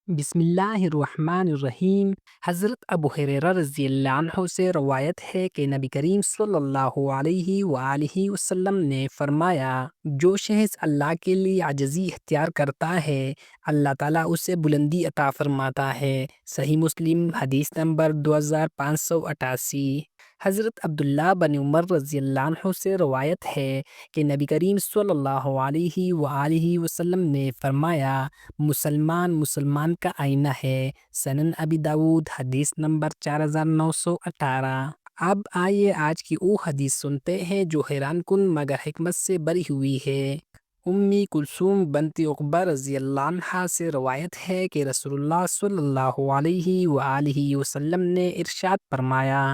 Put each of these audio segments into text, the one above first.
بسم اللہ الرحمن الرحیم۔ حضرت ابو ہریرہ رضی اللہ عنہ سے روایت ہے کہ نبی کریم صلی اللہ علیہ وآلہ وسلم نے فرمایا، جو شخص اللہ کے لیے عاجزی اختیار کرتا ہے اللہ تعالیٰ اسے بلندی عطا فرماتا ہے۔ صحیح مسلم حدیث نمبر 2588۔ حضرت عبداللہ بن عمر رضی اللہ عنہ سے روایت ہے کہ نبی کریم صلی اللہ علیہ وآلہ وسلم نے فرمایا، مسلمان کا آئینہ ہے۔ سنن ابی داود حدیث نمبر 4918۔ اب آئیے آج کی وہ حدیث سنتے ہیں جو حیران کن مگر حکمت سے بری ہوئی ہے۔ امی کلثوم بنت عقبہ رضی اللہ عنہا سے روایت ہے کہ رسول اللہ صلی اللہ علیہ وآلہ وسلم نے ارشاد فرمایا،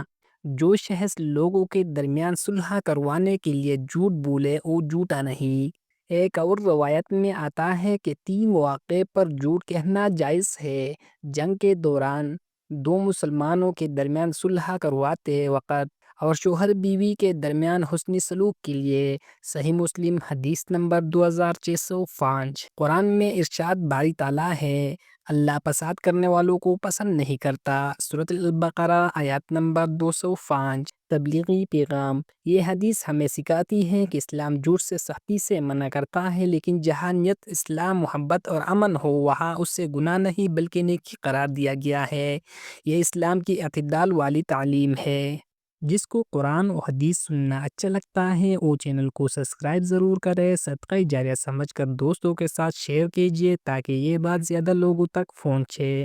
جو شخص لوگوں کے درمیان صلح کروانے کے لیے جھوٹ بولے وہ جھوٹا نہیں۔ ایک اور روایت میں آتا ہے کہ 3 مواقع پر جھوٹ کہنا جائز ہے۔ جنگ کے دوران، دو مسلمانوں کے درمیان صلح کرواتے وقت، اور شوہر بیوی کے درمیان حسن سلوک کے لیے۔ صحیح مسلم حدیث نمبر 2605۔ قرآن میں ارشاد باری تعالیٰ ہے، اللہ فساد کرنے والوں کو پسند نہیں کرتا۔ سورۃ البقرہ آیات نمبر 205۔ تبلیغی پیغام۔ یہ حدیث ہمیں سکھاتی ہے کہ اسلام جھوٹ سے سختی سے منع کرتا ہے، لیکن جہاں نیت اسلام، محبت اور امن ہو وہاں اسے گناہ نہیں بلکہ نیکی قرار دیا گیا ہے۔ یہ اسلام کی اعتدال والی تعلیم ہے۔ جس کو قرآن و حدیث سننا اچھا لگتا ہے وہ چینل کو سبسکرائب ضرور کرے، صدقہ جاریہ سمجھ کر دوستوں کے ساتھ شیئر کیجیے تاکہ یہ بات زیادہ لوگوں تک پہنچے۔